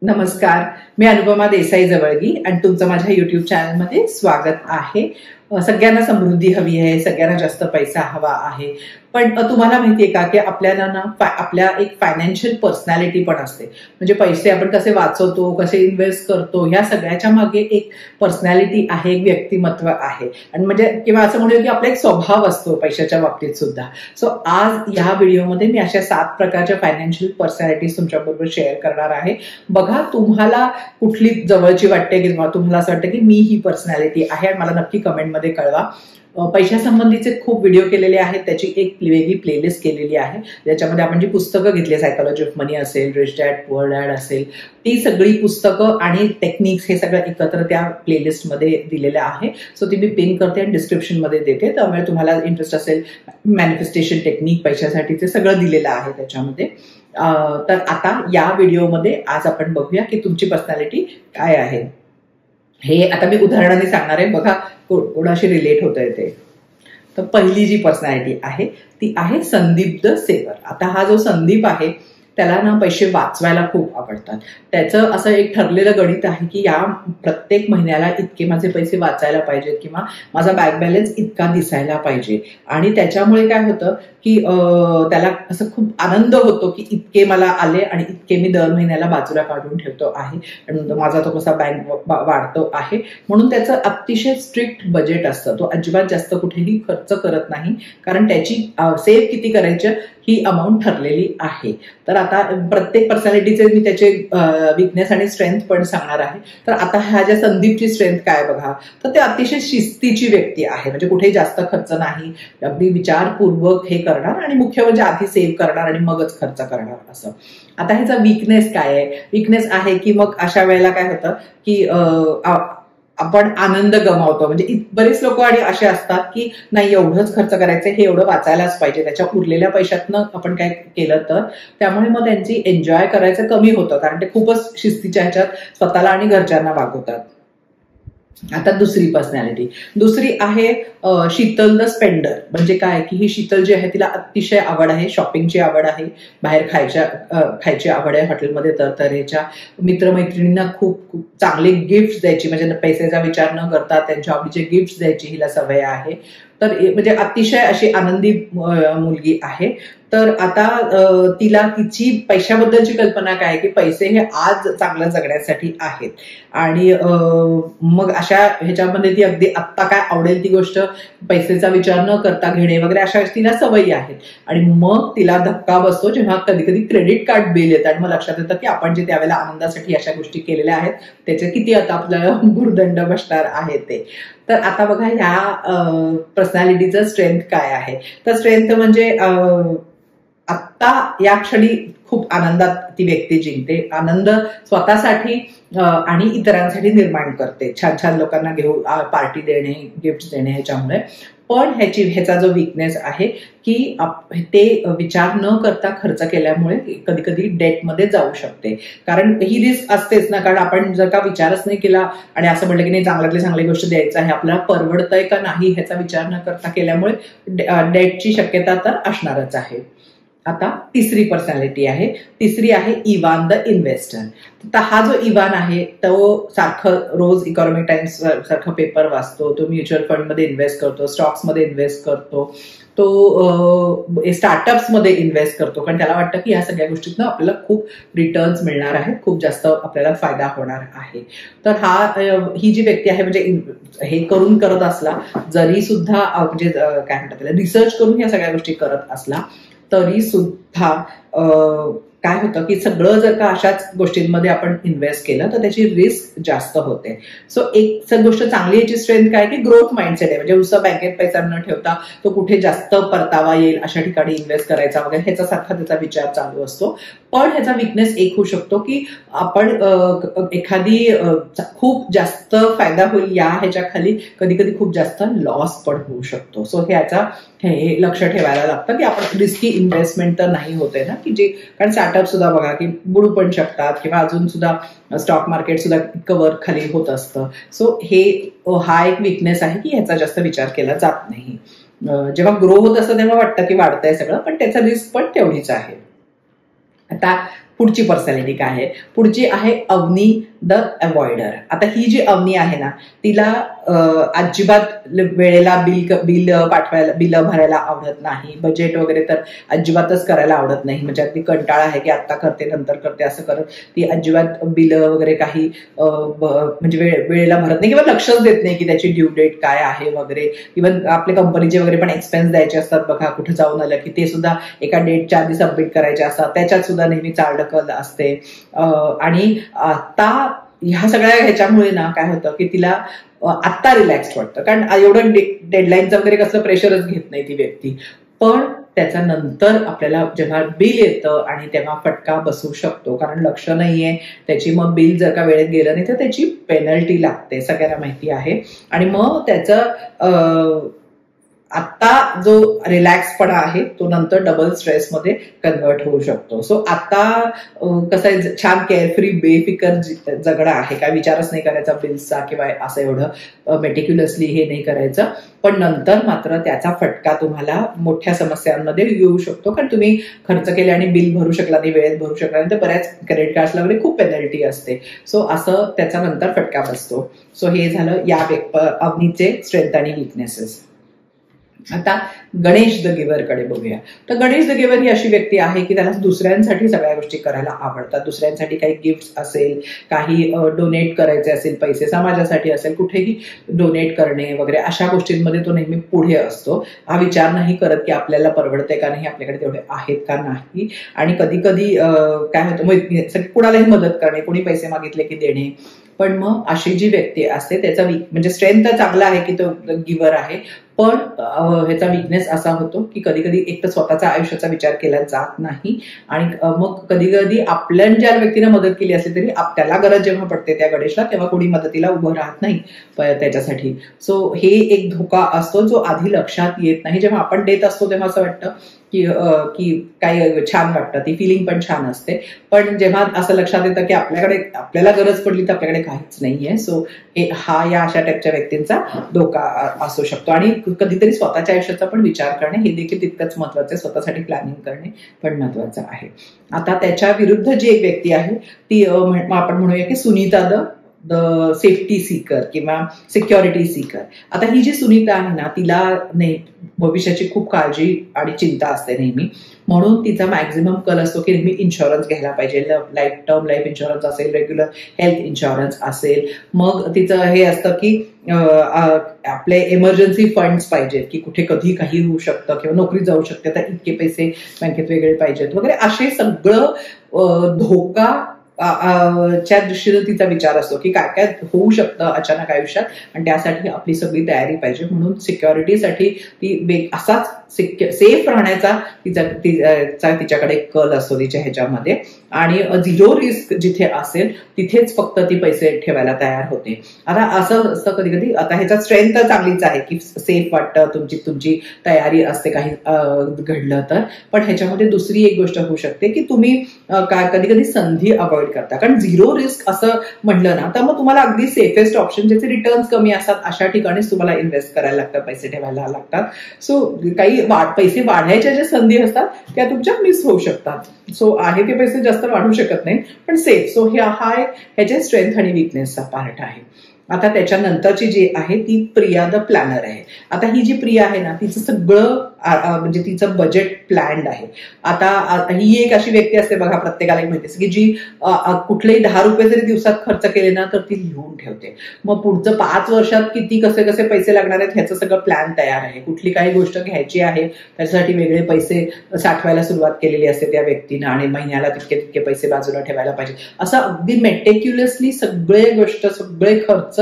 नमस्कार, मी अनुपमा देसाई जवळगी आणि तुमचं माझ्या युट्यूब चॅनलमध्ये स्वागत आहे. सगळ्यांना समृद्धी हवी आहे, सगळ्यांना जास्त पैसा हवा आहे. पण तुम्हाला माहितीये का की आपल्याला ना आपल्या एक फायनान्शियल पर्सनॅलिटी पण असते. म्हणजे पैसे आपण कसे वाचवतो, कसे इन्व्हेस्ट करतो, ह्या सगळ्याच्या मागे एक पर्सनॅलिटी आहे, एक व्यक्तिमत्व आहे. आणि म्हणजे किंवा असं म्हणूया की आपला एक स्वभाव असतो पैशाच्या बाबतीत सुद्धा. सो आज ह्या व्हिडिओमध्ये मी अशा 7 प्रकारच्या फायनान्शियल पर्सनॅलिटीज तुमच्याबरोबर शेअर करणार आहे. बघा तुम्हाला कुठली जवळची वाटते किंवा तुम्हाला असं वाटतं की मी ही पर्सनॅलिटी आहे, आणि मला नक्की कमेंटमध्ये कळवा. पैशासंबंधीचे खूप व्हिडिओ केलेले आहेत, त्याची एक वेगळी प्लेलिस्ट केलेली आहे ज्याच्यामध्ये आपण जी पुस्तकं घेतली, सायकोलॉजी ऑफ मनी असेल, रिच डॅड पुअर डॅड असेल, ती सगळी पुस्तकं आणि टेक्निक्स हे सगळं एकत्र त्या प्लेलिस्टमध्ये दिलेलं आहे. सो ती मी पिन करते आणि डिस्क्रिप्शनमध्ये देते. त्यामुळे तुम्हाला इंटरेस्ट असेल, मॅनिफेस्टेशन टेक्निक पैशासाठीचे सगळं दिलेलं आहे त्याच्यामध्ये. तर आता या व्हिडिओमध्ये आज आपण बघूया की तुमची पर्सनॅलिटी काय आहे. हे आता मी उदाहरणाने सांगणार आहे, बघा कोणाशी रिलेट होत आहे ते. तर पहिली जी पर्सनॅलिटी आहे ती आहे संदीप द सेवर. आता हा जो संदीप आहे त्याला ना पैसे वाचवायला खूप आवडतात. त्याचं असं एक ठरलेलं गणित आहे की या प्रत्येक महिन्याला इतके माझे पैसे वाचायला पाहिजेत किंवा माझा बँक बॅलन्स इतका दिसायला पाहिजे. आणि त्याच्यामुळे काय होतं की त्याला असं खूप आनंद होतो की इतके मला आले आणि इतके मी दर महिन्याला बाजूला काढून ठेवतो आहे आणि माझा तो कसा बँक वाढतो आहे. म्हणून त्याचं अतिशय स्ट्रिक्ट बजेट असतं. तो अजिबात जास्त कुठेही खर्च करत नाही, कारण त्याची सेव्ह किती करायचं ही अमाऊंट ठरलेली आहे. तर आता प्रत्येक पर्सनॅलिटीचे मी त्याचे विकनेस आणि स्ट्रेंथ पण सांगणार आहे. तर आता ह्या ज्या संदीपची स्ट्रेंथ काय बघा, तर ते अतिशय शिस्तीची व्यक्ती आहे. म्हणजे कुठेही जास्त खर्च नाही, अगदी विचारपूर्वक हे करणार आणि मुख्य म्हणजे आधी सेव्ह करणार आणि मगच खर्च करणार असं. आता ह्याचा विकनेस काय आहे? विकनेस आहे की मग अशा वेळेला काय होतं की आपण आनंद गमावतो. म्हणजे बरेच लोक आणि असे असतात की नाही एवढंच खर्च करायचं, हे एवढं वाचायलाच पाहिजे, त्याच्या उरलेल्या पैशातनं आपण काय केलं तर त्यामुळे मग त्यांची एन्जॉय करायचं कमी होतं, कारण ते खूपच शिस्तीच्या ह्याच्यात स्वतःला आणि घरच्यांना वागवतात. आता दुसरी पर्सनॅलिटी, दुसरी आहे शीतल द स्पेंडर. म्हणजे काय की ही शीतल जी आहे तिला अतिशय आवड आहे, शॉपिंगची आवड आहे, बाहेर खायची आवड आहे, हॉटेलमध्ये तरतऱ्हेच्या, मित्रमैत्रिणींना खूप चांगले गिफ्ट द्यायची, म्हणजे पैशाचा विचार न करता त्यांच्या आवडीचे गिफ्ट द्यायची हिला सवय आहे. तर म्हणजे अतिशय अशी आनंदी मुलगी आहे. तर आता तिला तिची पैशाबद्दलची कल्पना काय आहे की पैसे हे आज चांगलं जगण्यासाठी आहेत. आणि मग अशा ह्याच्यामध्ये ती अगदी आत्ता काय आवडेल ती गोष्ट पैसेचा विचार न करता घेणे वगैरे अशा तिला सवयी आहेत. आणि मग तिला धक्का बसतो जेव्हा कधी कधी क्रेडिट कार्ड बिल येतं आणि मग लक्षात येतं की आपण जे त्यावेळेला आनंदासाठी अशा गोष्टी केलेल्या आहेत त्याचे किती आता आपल्याला भुर्दंड बसणार आहे ते. तर आता बघा ह्या पर्सनॅलिटीचं स्ट्रेंथ काय आहे. तर स्ट्रेंथ म्हणजे आत्ता या क्षणी खूप आनंदात ती व्यक्ती जिंकते, आनंद स्वतःसाठी आणि इतरांसाठी निर्माण करते, छान छान लोकांना घेऊन पार्टी देणे, गिफ्ट देणे ह्याच्यामुळे. पण ह्याचा जो विकनेस आहे की ते विचार न करता खर्च केल्यामुळे कधी कधी डेटमध्ये जाऊ शकते. कारण ही रिस्क असतेच ना, कारण आपण जर का विचारच नाही केला आणि असं म्हटलं की नाही चांगल्यातली चांगली गोष्ट द्यायचं आहे, आपल्याला परवडतंय का नाही ह्याचा विचार न करता केल्यामुळे डेटची शक्यता तर असणारच आहे. आता तिसरी पर्सनॅलिटी आहे, तिसरी आहे इवान द इन्व्हेस्टर. तर हा जो इवान आहे तो सारखं रोज इकॉनॉमिक टाइम्स सारखं पेपर वाचतो, तो म्युच्युअल फंडमध्ये इन्व्हेस्ट करतो, स्टॉक्समध्ये इन्व्हेस्ट करतो, तो स्टार्टअप्समध्ये इन्व्हेस्ट करतो, कारण त्याला वाटतं की या सगळ्या गोष्टीतनं आपल्याला खूप रिटर्न्स मिळणार आहेत, खूप जास्त आपल्याला फायदा होणार आहे. तर ही जी व्यक्ती आहे म्हणजे हे करून करत असला जरी सुद्धा म्हणजे काय म्हणतात त्याला रिसर्च करून या सगळ्या गोष्टी करत असला तरी सुद्धा काय होतं की सगळं जर का अशाच गोष्टींमध्ये आपण इन्व्हेस्ट केलं तर त्याची रिस्क जास्त होते. सो एक गोष्ट चांगली याची स्ट्रेंथ काय की ग्रोथ माइंडसेट आहे. म्हणजे नुसतं बँकेत पैसा न ठेवता तो कुठे जास्त परतावा येईल अशा ठिकाणी इन्व्हेस्ट करायचा वगैरे ह्याचा सारखा त्याचा विचार चालू असतो. पण ह्याचा विकनेस एक होऊ शकतो की आपण एखादी खूप जास्त फायदा होईल या ह्याच्या खाली कधी कधी खूप जास्त लॉस पण होऊ शकतो. सो हे लक्ष ठेवायला लागतं की आपण रिस्की इन्व्हेस्टमेंट तर नाही होते ना, की जे कारण स्टार्टअप सुद्धा बघा की बुडू पण शकतात किंवा अजून सुद्धा स्टॉक मार्केट सुद्धा कव्हर खाली होत असतं. सो हा एक विकनेस आहे की ह्याचा जास्त विचार केला जात नाही. जेव्हा ग्रो होत असतं तेव्हा वाटतं की वाढतंय सगळं, पण त्याचा रिस्क पण तेवढीच आहे. आता पुढची पर्सनॅलिटी काय आहे? पुढची आहे अवनी द अवॉइडर. आता ही जी अवनी आहे ना, तिला अजिबात वेळेला बिल पाठवायला, बिल भरायला आवडत नाही. बजेट वगैरे तर अजिबातच करायला आवडत नाही. म्हणजे अगदी कंटाळा आहे की आता करते नंतर करते असं करत ती अजिबात बिल वगैरे काही म्हणजे वेळेला भरत नाही किंवा लक्षच देत नाही की त्याची ड्यू डेट काय आहे वगैरे. इव्हन आपल्या कंपनीचे वगैरे पण एक्सपेन्स द्यायचे असतात बघा, कुठे जाऊन आलं की ते सुद्धा एका डेटच्या आधी सबमिट करायचे असतात, त्याच्यात सुद्धा नेहमी चालढकल असते. आणि आता ह्या सगळ्या ह्याच्यामुळे ना काय होतं की तिला आत्ता रिलॅक्स वाटतं, कारण एवढं डेडलाईनचं वगैरे कसलं प्रेशरच घेत नाही ती व्यक्ती. पण त्याच्या नंतर आपल्याला जेव्हा बिल येतं आणि तेव्हा फटका बसू शकतो, कारण लक्ष नाहीये त्याची. मग बिल जर का वेळेत गेलं नाही तर त्याची पेनल्टी लागते, सगळ्यांना माहिती आहे. आणि मग त्याचं आता जो रिलॅक्सपणा आहे तो नंतर डबल स्ट्रेसमध्ये कन्वर्ट होऊ शकतो. सो आता कसं आहे, छान केअरफ्री बेफिकर जगणं आहे, काय विचारच नाही करायचा बिल्सचा किंवा असं एवढं मेटिक्युलसली हे नाही करायचं. पण नंतर मात्र त्याचा फटका तुम्हाला मोठ्या समस्यांमध्ये येऊ शकतो, कारण तुम्ही खर्च केले आणि बिल भरू शकला नाही, वेळेत भरू शकला नाही, तर बऱ्याच क्रेडिट कार्ड्सला वगैरे खूप पेनल्टी असते. सो असं त्याचा नंतर फटका बसतो. सो हे झालं या अवनीचे स्ट्रेंथ आणि विकनेसेस. आता गणेश द गिव्हर कडे बघूया. तर गणेश द गिव्हर ही अशी व्यक्ती आहे की त्याला दुसऱ्यांसाठी सगळ्या गोष्टी करायला आवडतात. दुसऱ्यांसाठी काही गिफ्ट असेल, काही डोनेट करायचे असेल, पैसे समाजासाठी असेल, कुठेही डोनेट करणे वगैरे अशा गोष्टींमध्ये तो नेहमी पुढे असतो. हा विचार नाही करत की आपल्याला परवडते का नाही, आपल्याकडे तेवढे आहेत का नाही. आणि कधी कधी काय होतं, कुणालाही मदत करणे, कोणी पैसे मागितले की देणे. पण मग अशी जी व्यक्ती असते त्याचा म्हणजे स्ट्रेंथ तर चांगला आहे की तो गिव्हर आहे, पण ह्याचा विकनेस असा होतो की कधी कधी एक तर स्वतःचा आयुष्याचा विचार केला जात नाही. आणि मग कधी कधी आपल्या ज्या व्यक्तीने मदत केली असली तरी त्याला गरज जेव्हा पडते त्या गणेशला, तेव्हा कोणी मदतीला उभं राहत नाही त्याच्यासाठी. सो हे एक धोका असतो जो आधी लक्षात येत नाही. जेव्हा आपण देत असतो तेव्हा असं वाटतं की काही छान वाटतं, ती फिलिंग पण छान असते. पण जेव्हा असं लक्षात येतं की आपल्याला गरज पडली तर आपल्याकडे काहीच नाहीये. सो हा या अशा टाईपच्या व्यक्तींचा धोका असू शकतो. आणि कधीतरी स्वतःच्या आयुष्याचा पण विचार करणे हे देखील तितकंच महत्वाचं आहे. स्वतःसाठी प्लॅनिंग करणे पण महत्वाचं आहे. आता त्याच्या विरुद्ध जी एक व्यक्ती आहे ती आपण म्हणूया की सुनीता द सेफ्टी सीकर किंवा सिक्युरिटी सीकर. आता ही जी सुनीता आहे ना, तिला भविष्याची खूप काळजी आणि चिंता असते नेहमी. म्हणून तिचा मॅक्झिमम कल असतो की नेहमी इन्शुरन्स घ्यायला पाहिजे. टर्म लाईफ इन्शुरन्स असेल, रेग्युलर हेल्थ इन्शुरन्स असेल. मग तिचं हे असतं की आपले इमर्जन्सी फंड्स पाहिजेत, की कुठे कधी काही होऊ शकतं किंवा नोकरी जाऊ शकते तर इतके पैसे बँकेत वेगळे पाहिजेत वगैरे. असे सगळं धोका च्या दृष्टीने तिचा विचार असतो की काय काय होऊ शकतं अचानक आयुष्यात, आणि त्यासाठी आपली सगळी तयारी पाहिजे. म्हणून सिक्युरिटीसाठी ती असाच सेफ राहण्याचा तिच्याकडे कल असतो तिच्या ह्याच्यामध्ये. आणि झिरो रिस्क जिथे असेल तिथेच फक्त ती पैसे ठेवायला तयार होते. आता असं असतं कधी कधी. आता ह्याचा स्ट्रेंथ तर चांगलीच आहे की सेफ वाटतं, तुमची तयारी असते काही घडलं तर. पण ह्याच्यामध्ये दुसरी एक गोष्ट होऊ शकते की तुम्ही कधी कधी संधी अवॉइड करता. कारण झिरो रिस्क असं म्हटलं ना तर मग तुम्हाला अगदी सेफेस्ट ऑप्शन ज्याचे रिटर्न्स कमी असतात अशा ठिकाणीच तुम्हाला इन्व्हेस्ट करायला लागतात, पैसे ठेवायला लागतात. सो काही पैसे वाढायच्या ज्या संधी असतात त्या तुमच्या मिस होऊ शकतात. सो आहे ते पैसे जास्त वाढू शकत नाही पण सेफ. सो ह्याचे स्ट्रेंथ आणि विकनेसचा पार्ट आहे. आता त्याच्यानंतरची जी आहे ती प्रिया द प्लॅनर आहे. आता ही जी प्रिया आहे ना तिचं सगळं म्हणजे तिचं बजेट प्लॅन्ड आहे. आता ही एक अशी व्यक्ती असते बघा, प्रत्येकाला माहिती असते की जी कुठलेही 10 रुपये जरी दिवसात खर्च केले ना तर ती लिहून ठेवते. मग पुढचं 5 वर्षात किती कसे कसे पैसे लागणार आहेत ह्याचं सगळं प्लॅन तयार आहे. कुठली काही गोष्ट घ्यायची आहे त्याच्यासाठी वेगळे पैसे साठवायला सुरुवात केलेली असते त्या व्यक्तीनं, आणि महिन्याला तितके तितके पैसे बाजूला ठेवायला पाहिजे. असं अगदी मेटिक्युलसली सगळे खर्च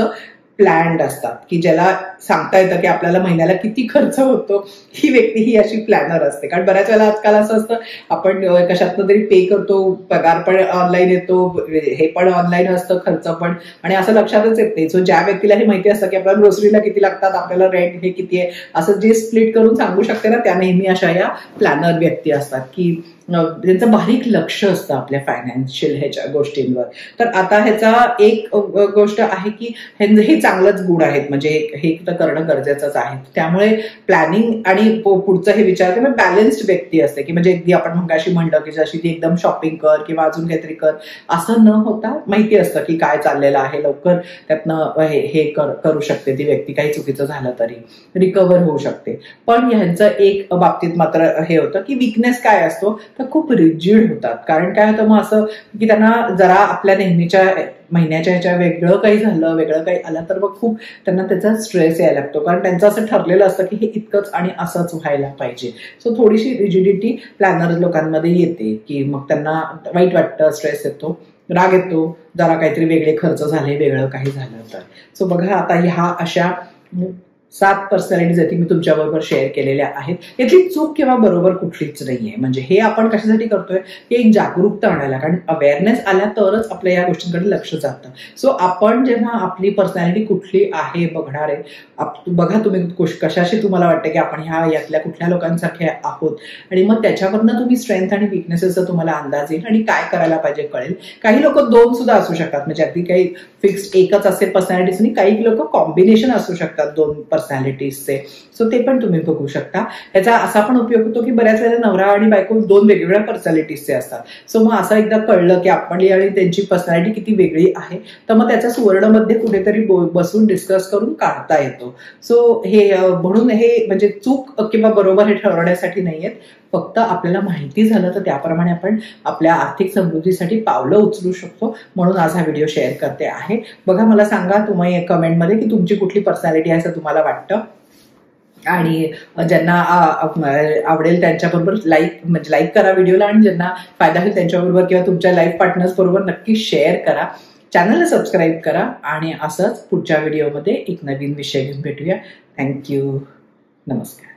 प्लॅन्ड असतात की ज्याला सांगता येतं की आपल्याला महिन्याला किती खर्च होतो. ही व्यक्ती ही अशी प्लॅनर असते. कारण बऱ्याच वेळेला आजकाल असं असतं आपण कशातनं तरी पे करतो, पगार पण ऑनलाईन येतो, हे पण ऑनलाईन असतं, खर्च पण, आणि असं लक्षातच येत नाही. सो ज्या व्यक्तीला हे माहिती असतं की आपल्याला ग्रोसरीला किती लागतात, आपल्याला रेंट हे किती आहे, असं जे स्प्लिट करून सांगू शकते ना त्या नेहमी अशा या प्लॅनर व्यक्ती असतात की त्यांचं बारीक लक्ष असतं आपल्या फायनान्शियल ह्याच्या गोष्टींवर. तर आता ह्याचा एक गोष्ट आहे की हे चांगलंच गुण आहेत, म्हणजे हे तर करणं गरजेचंच आहे. त्यामुळे प्लॅनिंग आणि पुढचं हे विचार बॅलन्स्ड व्यक्ती असते, की म्हणजे अगदी आपण मगाशी म्हणलं की जशी ती एकदम शॉपिंग कर किंवा अजून काहीतरी कर असं न होता माहिती असतं की काय चाललेलं आहे, लवकर त्यातनं हे करू शकते ती व्यक्ती, काही चुकीचं झालं तरी रिकव्हर होऊ शकते. पण ह्यांचं एक बाबतीत मात्र हे होतं की विकनेस काय असतो तर खूप रिजिड होतात. कारण काय होतं मग असं की त्यांना जरा आपल्या नेहमीच्या महिन्याच्या ह्याच्या वेगळं काही झालं, वेगळं काही आलं तर मग खूप त्यांना त्याचा स्ट्रेस यायला लागतो, कारण त्यांचं असं ठरलेलं असतं की हे इतकंच आणि असंच व्हायला पाहिजे. सो थोडीशी रिजिडिटी प्लॅनर लोकांमध्ये येते की मग त्यांना वाईट वाटतं, स्ट्रेस येतो, राग येतो, जरा काहीतरी वेगळे खर्च झाले, वेगळं काही झालं तर. सो बघा आता ह्या अशा 7 पर्सनॅलिटीज आहेत मी तुमच्याबरोबर शेअर केलेल्या आहेत. यातली चूक किंवा बरोबर कुठलीच नाहीये. म्हणजे हे आपण कशासाठी करतोय की एक जागरूकता आणायला, कारण अवेअरनेस आल्या तरच आपल्या या गोष्टींकडे लक्ष जातं. सो आपण जेव्हा आपली पर्सनॅलिटी कुठली आहे बघणार आहे, बघा तुम्ही कशाशी तुम्हाला वाटतं की आपण यातल्या कुठल्या लोकांसारखे आहोत, आणि मग त्याच्यावरनं तुम्ही स्ट्रेंथ आणि विकनेसेसचा तुम्हाला अंदाज येईल आणि काय करायला पाहिजे कळेल. काही लोक 2 सुद्धा असू शकतात, म्हणजे अगदी काही फिक्स्ड एकच असेल पर्सनॅलिटीज आणि काही लोक कॉम्बिनेशन असू शकतात 2 पर्सनॅलिटीजचे. सो ते पण तुम्ही बघू शकता. याचा असा पण उपयोग होतो की बऱ्याच वेळेला नवरा आणि बायको 2 वेगवेगळ्या पर्सनॅलिटीजचे असतात. सो मग असं एकदा कळलं की आपली आणि त्यांची पर्सनॅलिटी किती वेगळी आहे, तर मग त्याचा सुवर्णमध्ये कुठेतरी बसून डिस्कस करून काढता येतो. सो हे म्हणून हे म्हणजे चूक किंवा बरोबर हे ठरवण्यासाठी नाहीयेत, फक्त आपल्याला माहिती झालं तर त्याप्रमाणे आपण आपल्या आर्थिक समृद्धीसाठी पावलं उचलू शकतो. म्हणून आज हा व्हिडिओ शेअर करते आहे. बघा, मला सांगा तुम्ही कमेंटमध्ये की तुमची कुठली पर्सनॅलिटी आहे असं तुम्हाला वाटतं, आणि ज्यांना आवडेल त्यांच्याबरोबर लाईक करा व्हिडिओला, आणि ज्यांना फायदा होईल त्यांच्याबरोबर किंवा तुमच्या लाईफ पार्टनर्स बरोबर नक्की शेअर करा. चॅनलला सबस्क्राईब करा, आणि असंच पुढच्या व्हिडिओमध्ये एक नवीन विषय घेऊन भेटूया. थँक्यू. नमस्कार.